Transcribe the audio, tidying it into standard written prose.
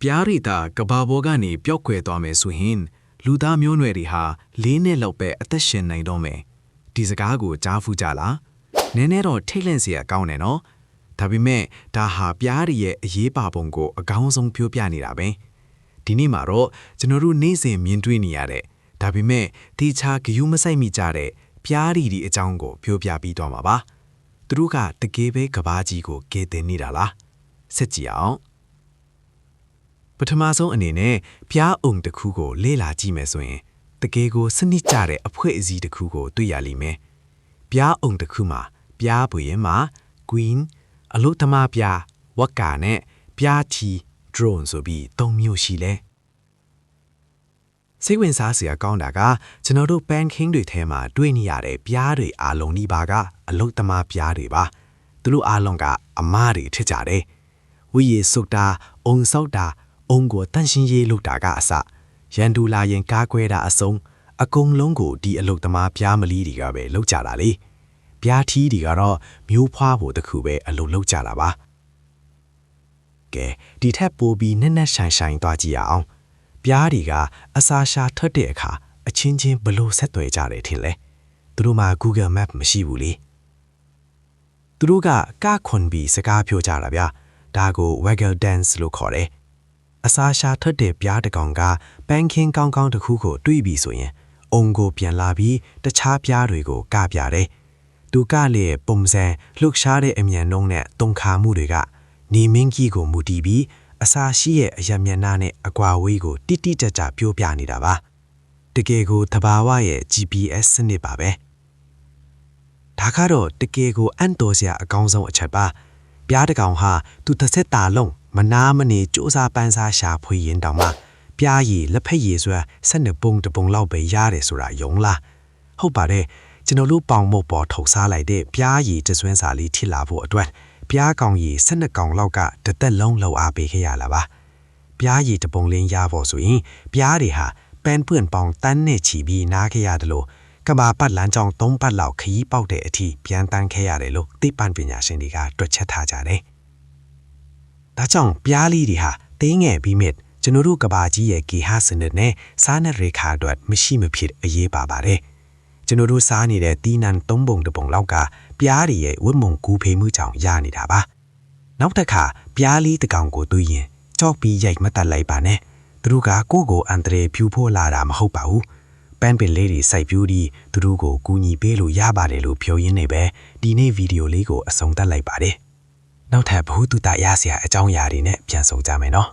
ပြားရီတာကဘာဘောကနေပျောက်ကွယ်သွားမယ်ဆိုရင်လူသားမျိုးနွယ်တွေဟာ၄နှစ်လောက်ပဲအသက်ရှင်နိုင်တော့မယ်ဒီစကားကိုကြားဖူးကြလားနည်းနည်းတော့ထိတ်လန့်စရာကောင်းတယ်နော်ဒါပေမဲ့ဒါဟာပြားရီရဲ့အရေးပါပုံကိုအကောင်းဆုံးပြောပြနေတာပဲဒီနေ့မှာတော့ကျွန်တော်တို့နေ့စဉ်မြင်တွေ့နေရတဲ့ဒါပေမဲ့တေချာဂယုမဆိုင်မိကြတဲ့ပြားရီဒီအကြောင်းကိုပြောပြပြီးတော့မှာပါသူတို့ကတကယ်ပဲကဘာကြီးကိုကယ်တင်နေတာလားဆက်ကြည့်အောင်ပထမဆုံးအနေနဲ့ပြားအုံတစ်ခုကိုလေ့လာကြည့်မယ်ဆိုရင်တကယ်ကိုစနစ်ကျတဲ့အဖွဲ့အစည်းတစ်ခုကိုတွေ့ရလိမ့်မယ်ပြားအုံတစ်ခုမှာပြားပွေရင်မှာ queen အလုသမားပြားဝက်ကာနဲ့ပြားချီ drone ဆိုပြီး၃မျိုးရှိလဲစိတ်ဝင်စားစရာကောင်းတာကကျွန်တော်တို့ banking တွေထဲမှာတွေ့နေရတဲ့ပြားတွေအားလုံးဒီပါကအလုသမားပြားတွေပါသူတို့အားလုံးကအမားတွေထစ်ကြတယ်ဝီရီစုတ်တာအုံဆောက်တာအုံကိုတန့်ရှင်းရေးလုပ်တာကအစရန်တူလာရင်ကားကွဲတာအစုံအကုန်လုံးကိုဒီအလုသမားပြားမလီတွေကပဲလုပ်ကြတာလေပြားထီးတွေကတော့မျိုးဖွားဖို့တခုပဲအလုလုပ်ကြတာပါကဲဒီထက်ပိုပြီးနက်နက်ဆိုင်ဆိုင်သွားကြည့်ရအောင်ပြားတွေကအစာရှာထွက်တဲ့အခါအချင်းချင်းဘလို့ဆက်သွယ်ကြတယ်ထင်လဲသူတို့မှာ Google Map မရှိဘူးလေသူတို့ကခွန်ပြီးစကားပြောကြတာဗျဒါကို waggle dance လို့ခေါ်တယ်အစာရှာထွက်တဲ့ပြားတစ်ကောင်ကပန်းခင်းကောင်းကောင်းတစ်ခုကိုတွေးပြီးဆိုရင်အုံကိုပြန်လာပြီးတခြားပြားတွေကိုကပြတယ်သူကလည်းပုံစံလှုပ်ရှားတဲ့အမြန်နှုံးနဲ့တုံခါမှုတွေကနေမင်းကြီးကိုမူတည်ပြီးအစာရှိရဲ့အရမျက်နှာနဲ့အကွာဝေးကိုတိတိကျကျပြောပြနေတာပါတကယ်ကိုသဘာဝရဲ့ GPS စနစ်ပါပဲဒါကတော့တကယ်ကိုအံ့တော်စရာအကောင်းဆုံးအချက်ပါပြားတစ်ကောင်ဟာသူတစ်ဆက်တာလုံးမနာမနေစူးစားပန်းစားရှာဖွေရင်တောင်မှပြားရည်လက်ဖက်ရည်စွာ12ပုံတပုံလောက်ပဲရတယ်ဆိုတာယုံလားဟုတ်ပါတယ်ကျွန်တော်တို့ပေါင်မုတ်ပေါ်ထုတ်စားလိုက်တဲ့ပြားရည်တစွန်းစာလေးထစ်လာဖို့အတွက်ပြားကောင်ရည်12ကောင်လောက်ကတသက်လုံးလှုပ်အားပေးခဲ့ရလာပါပြားရည်တပုံလင်းရဖို့ဆိုရင်ပြားတွေဟာပန်းပွင့်ပေါင်တန်းနဲ့ချီပြီးနားခဲ့ရတယ်လို့ကဘာပတ်လန်းကြောင်း3ပတ်လောက်ခရီးပေါက်တဲ့အထိပြန်တန်းခဲ့ရတယ်လို့သိပ္ပံပညာရှင်တွေကတွက်ချက်ထားကြတယ်ဒါကြောင့်ပြားလီတွေဟာတင်းငယ်ပြီးမြစ်ကျွန်တော်တို့ကဘာကြီးရဲ့ဂေဟစနစ်နဲ့စားနပ်ရိက္ခာအတွက်မရှိမဖြစ်အရေးပါပါတယ်ကျွန်တော်တို့စားနေတဲ့တီးနှံ3ပုံတပုံလောက်ကပြားတွေရဲ့ဝတ်မုံကူးဖေးမှုကြောင့်ရနေတာပါနောက်တစ်ခါပြားလီတစ်ကောင်ကိုတွေ့ရင်ကြောက်ပြီးရိုက်မတက်လိုက်ပါနဲ့သူတို့ကကိုယ့်ကိုအန်တရေဖြူဖို့လာတာမဟုတ်ပါဘူးပန်းပင်လေးတွေစိုက်ပြူးပြီးသူတို့ကိုကူညီပေးလို့ရပါတယ်လို့ပြောရင်းနေပဲဒီနေ့ဗီဒီယိုလေးကိုအဆုံးသတ်လိုက်ပါတယ်နောက်ထပ်ဘ ഹു တုတရစရာအကြောင်းအရာတွေနဲ့ပြန်ဆုံကြမယ်နော်